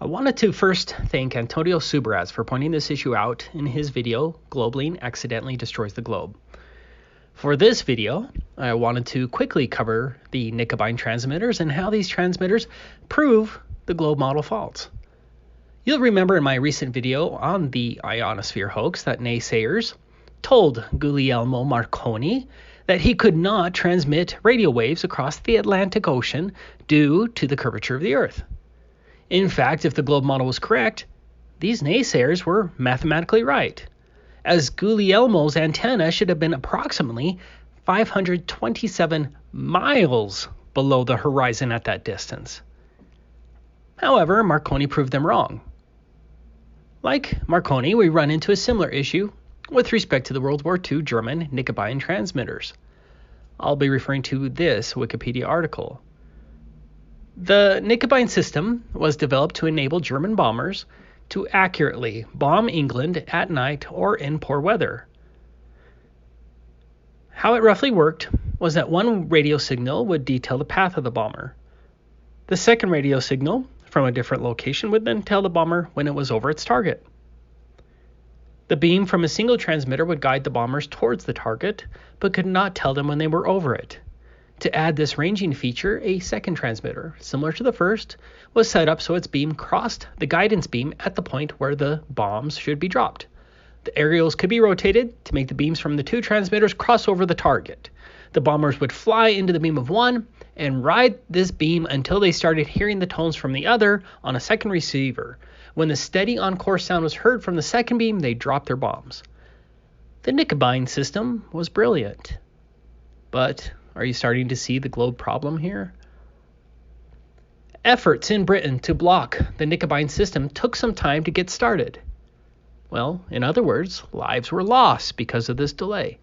I wanted to first thank Antonio Subraz for pointing this issue out in his video, Globaling Accidentally Destroys the Globe. For this video, I wanted to quickly cover the Knickebein transmitters and how these transmitters prove the globe model faults. You'll remember in my recent video on the ionosphere hoax that naysayers told Guglielmo Marconi that he could not transmit radio waves across the Atlantic Ocean due to the curvature of the Earth. In fact, if the globe model was correct, these naysayers were mathematically right, as Guglielmo's antenna should have been approximately 527 miles below the horizon at that distance. However, Marconi proved them wrong. Like Marconi, we run into a similar issue with respect to the World War II German Knickebein transmitters. I'll be referring to this Wikipedia article. The Knickebein system was developed to enable German bombers to accurately bomb England at night or in poor weather. How it roughly worked was that one radio signal would detail the path of the bomber. The second radio signal from a different location would then tell the bomber when it was over its target. The beam from a single transmitter would guide the bombers towards the target, but could not tell them when they were over it. To add this ranging feature, a second transmitter, similar to the first, was set up so its beam crossed the guidance beam at the point where the bombs should be dropped. The aerials could be rotated to make the beams from the two transmitters cross over the target. The bombers would fly into the beam of one and ride this beam until they started hearing the tones from the other on a second receiver. When the steady on-course sound was heard from the second beam, they dropped their bombs. The Knickebein system was brilliant. But are you starting to see the globe problem here? Efforts in Britain to block the Knickebein system took some time to get started. Well, in other words, lives were lost because of this delay.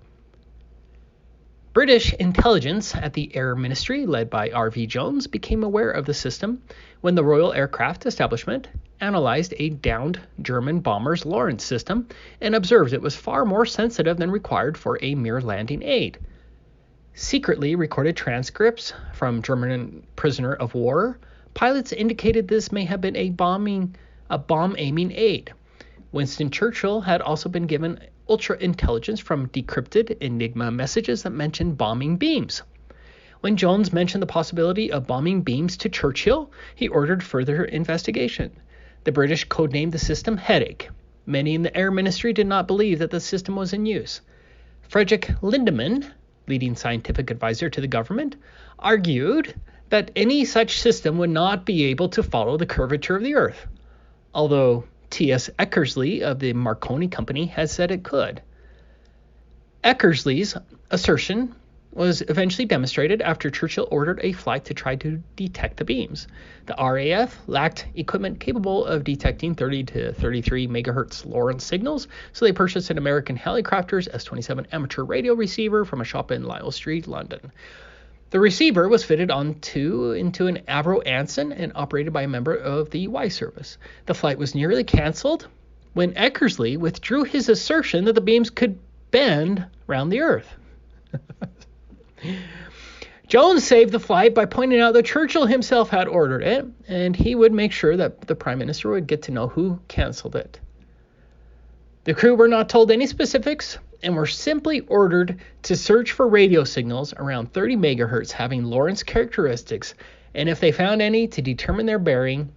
British intelligence at the Air Ministry, led by R.V. Jones, became aware of the system when the Royal Aircraft Establishment analyzed a downed German bomber's Lorentz system and observed it was far more sensitive than required for a mere landing aid. Secretly recorded transcripts from German prisoner of war pilots indicated this may have been a bomb-aiming aid. Winston Churchill had also been given ultra-intelligence from decrypted Enigma messages that mentioned bombing beams. When Jones mentioned the possibility of bombing beams to Churchill, he ordered further investigation. The British codenamed the system Headache. Many in the Air Ministry did not believe that the system was in use. Frederick Lindemann, leading scientific advisor to the government, argued that any such system would not be able to follow the curvature of the Earth, although T.S. Eckersley of the Marconi Company has said it could. Eckersley's assertion was eventually demonstrated after Churchill ordered a flight to try to detect the beams. The RAF lacked equipment capable of detecting 30 to 33 megahertz Lorentz signals, so they purchased an American Helicopters S-27 amateur radio receiver from a shop in Lisle Street, London. The receiver was fitted into an Avro Anson and operated by a member of the Y service. The flight was nearly canceled when Eckersley withdrew his assertion that the beams could bend around the Earth. Jones saved the flight by pointing out that Churchill himself had ordered it, and he would make sure that the Prime Minister would get to know who canceled it. The crew were not told any specifics and were simply ordered to search for radio signals around 30 megahertz having Lorentz characteristics, and if they found any, to determine their bearing.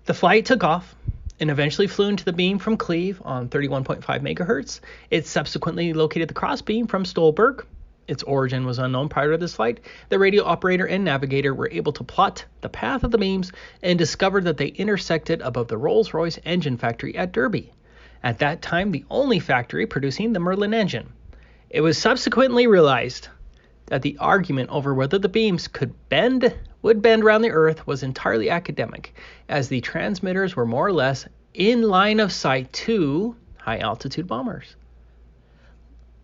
The flight took off and eventually flew into the beam from Cleve on 31.5 megahertz. It subsequently located the crossbeam from Stolberg. Its origin was unknown prior to this flight. The radio operator and navigator were able to plot the path of the beams and discovered that they intersected above the Rolls-Royce engine factory at Derby, at that time the only factory producing the Merlin engine. It was subsequently realized that the argument over whether the beams would bend around the Earth was entirely academic, as the transmitters were more or less in line of sight to high-altitude bombers.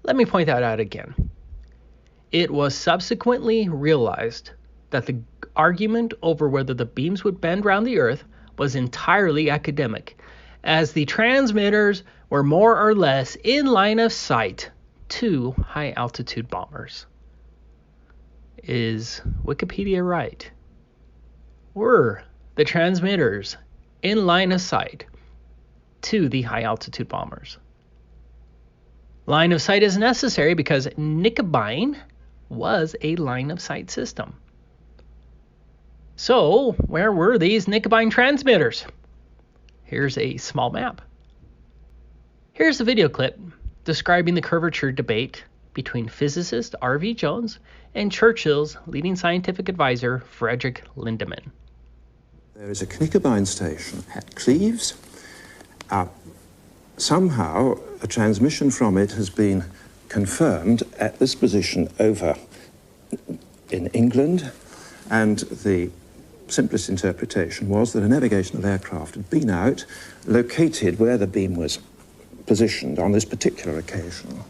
Let me point that out again. It was subsequently realized that the argument over whether the beams would bend around the Earth was entirely academic, as the transmitters were more or less in line of sight to high-altitude bombers. Is Wikipedia right? Were the transmitters in line of sight to the high-altitude bombers. Line of sight is necessary because Knickebein was a line of sight system. So, where were these Knickebein transmitters? Here's a small map. Here's a video clip describing the curvature debate between physicist R.V. Jones and Churchill's leading scientific advisor, Frederick Lindemann. There is a Knickebein station at Cleves. Somehow, a transmission from it has been confirmed at this position over in England, and the simplest interpretation was that a navigational aircraft had been out, located where the beam was positioned on this particular occasion.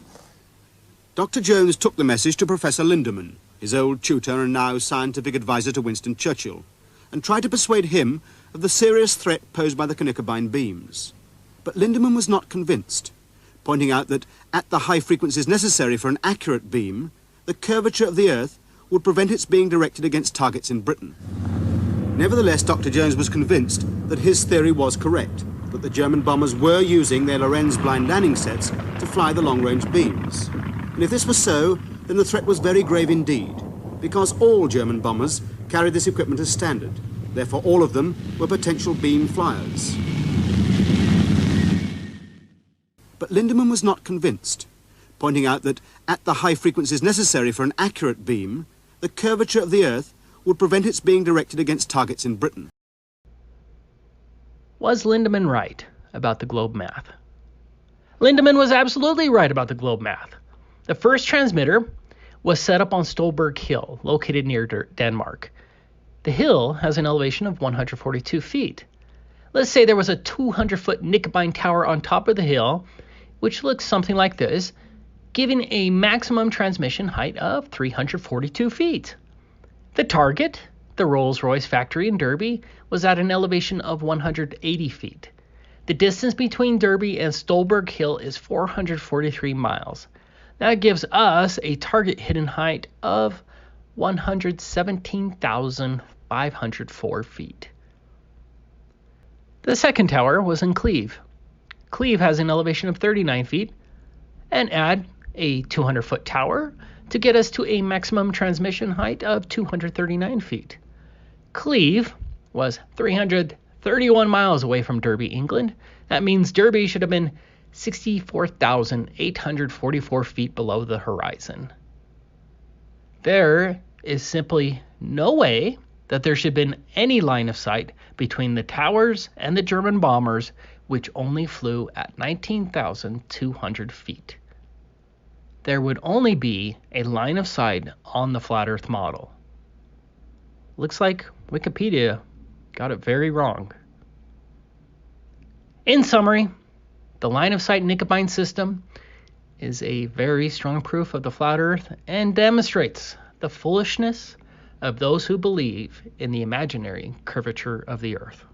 Dr. Jones took the message to Professor Lindemann, his old tutor and now scientific advisor to Winston Churchill, and tried to persuade him of the serious threat posed by the Knickebein beams. But Lindemann was not convinced, pointing out that at the high frequencies necessary for an accurate beam, the curvature of the Earth would prevent its being directed against targets in Britain. Nevertheless, Dr. Jones was convinced that his theory was correct, that the German bombers were using their Lorenz blind landing sets to fly the long-range beams. And if this was so, then the threat was very grave indeed, because all German bombers carried this equipment as standard. Therefore, all of them were potential beam flyers. But Lindemann was not convinced, pointing out that at the high frequencies necessary for an accurate beam, the curvature of the Earth would prevent its being directed against targets in Britain. Was Lindemann right about the globe math? Lindemann was absolutely right about the globe math. The first transmitter was set up on Stolberg Hill, located near Denmark. The hill has an elevation of 142 feet. Let's say there was a 200-foot Knickebein tower on top of the hill, which looks something like this, giving a maximum transmission height of 342 feet. The target, the Rolls-Royce factory in Derby, was at an elevation of 180 feet. The distance between Derby and Stolberg Hill is 443 miles. That gives us a target hidden height of 117,504 feet. The second tower was in Cleve. Cleve has an elevation of 39 feet, and add a 200-foot tower to get us to a maximum transmission height of 239 feet. Cleve was 331 miles away from Derby, England. That means Derby should have been 64,844 feet below the horizon. There is simply no way that there should have been any line of sight between the towers and the German bombers, which only flew at 19,200 feet. There would only be a line of sight on the flat Earth model. Looks like Wikipedia got it very wrong. In summary, the line of sight Knickebein system is a very strong proof of the flat Earth and demonstrates the foolishness of those who believe in the imaginary curvature of the Earth.